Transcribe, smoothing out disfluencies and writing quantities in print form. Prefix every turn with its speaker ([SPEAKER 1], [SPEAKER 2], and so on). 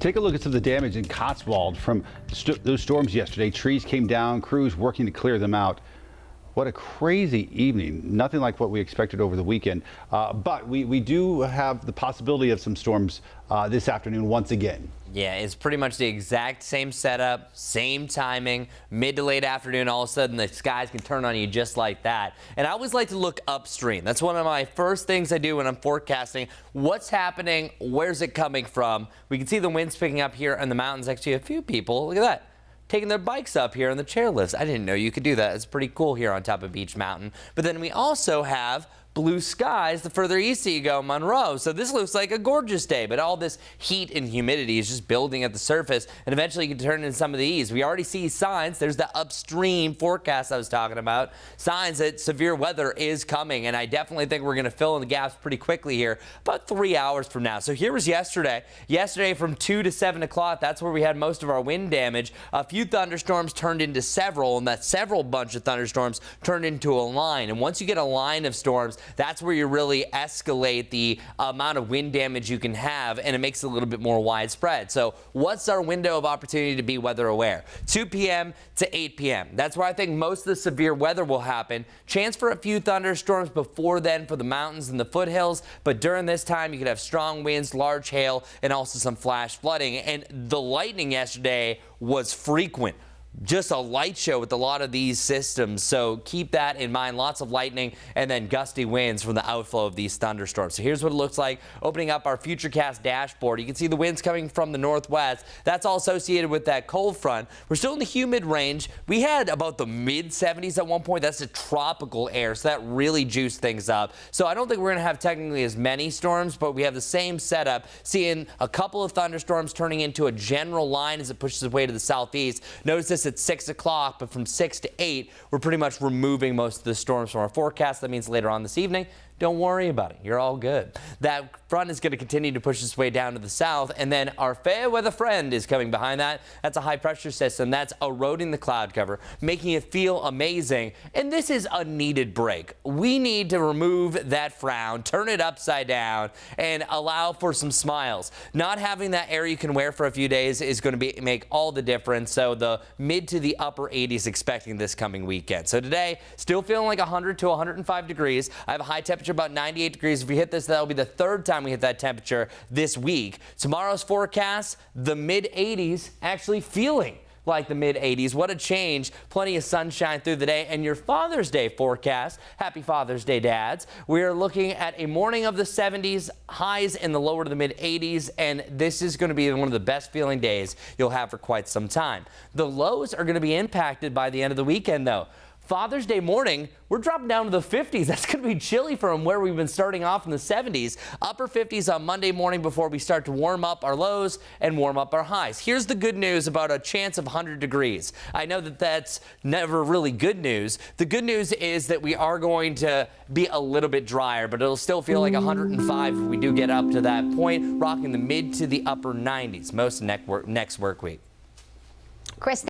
[SPEAKER 1] Take a look at some of the damage in Cotswold from those storms yesterday. Trees came down, crews working to clear them out. What a crazy evening. Nothing like what we expected over the weekend. But we do have the possibility of some storms this afternoon once again.
[SPEAKER 2] Yeah, it's pretty much the exact same setup, same timing, mid to late afternoon. All of a sudden, the skies can turn on you just like that. And I always like to look upstream. That's one of my first things I do when I'm forecasting. What's happening? Where's it coming from? We can see the winds picking up here in the mountains. Actually, a few people, look at that, taking their bikes up here in the chairlifts. I didn't know you could do that. It's pretty cool here on top of Beach Mountain. But then we also have blue skies the further east you go, Monroe. So this looks like a gorgeous day, but all this heat and humidity is just building at the surface, and eventually you can turn into some of these. We already see signs. There's the upstream forecast I was talking about, signs that severe weather is coming, and I definitely think we're going to fill in the gaps pretty quickly here, about 3 hours from now. So here was yesterday. Yesterday from 2 to 7 o'clock, that's where we had most of our wind damage. A few thunderstorms turned into several, and that several bunch of thunderstorms turned into a line. And once you get a line of storms, that's where you really escalate the amount of wind damage you can have, and it makes it a little bit more widespread. So what's our window of opportunity to be weather aware? 2 p.m. to 8 p.m. That's where I think most of the severe weather will happen. Chance for a few thunderstorms before then for the mountains and the foothills, but during this time you could have strong winds, large hail, and also some flash flooding. And the lightning yesterday was frequent. Just a light show with a lot of these systems, so keep that in mind. Lots of lightning and then gusty winds from the outflow of these thunderstorms. So here's what it looks like opening up our Futurecast dashboard. You can see the winds coming from the northwest. That's all associated with that cold front. We're still in the humid range. We had about the mid 70s at one point. That's a tropical air, so that really juiced things up. So I don't think we're going to have technically as many storms, but we have the same setup, seeing a couple of thunderstorms turning into a general line as it pushes its way to the southeast. Notice this at 6 o'clock, but from 6 to 8, we're pretty much removing most of the storms from our forecast. That means later on this evening, don't worry about it. You're all good. That front is going to continue to push its way down to the south, and then our fair weather friend is coming behind that. That's a high pressure system that's eroding the cloud cover, making it feel amazing. And this is a needed break. We need to remove that frown, turn it upside down, and allow for some smiles. Not having that air you can wear for a few days is going to make all the difference. So the mid to the upper 80s expecting this coming weekend. So today, still feeling like 100 to 105 degrees. I have a high temperature about 98 degrees. If we hit this, that'll be the third time we hit that temperature this week. Tomorrow's forecast, the mid 80s, actually feeling like the mid 80s. What a change. Plenty of sunshine through the day. And your Father's Day forecast, happy Father's Day, dads. We're looking at a morning of the 70s, highs in the lower to the mid 80s, and this is going to be one of the best feeling days you'll have for quite some time. The lows are going to be impacted by the end of the weekend, though. Father's Day morning, we're dropping down to the 50s. That's going to be chilly from where we've been starting off in the 70s. Upper 50s on Monday morning before we start to warm up our lows and warm up our highs. Here's the good news about a chance of 100 degrees. I know that that's never really good news. The good news is that we are going to be a little bit drier, but it'll still feel like 105 if we do get up to that point, rocking the mid to the upper 90s most of next work week.
[SPEAKER 3] Chris,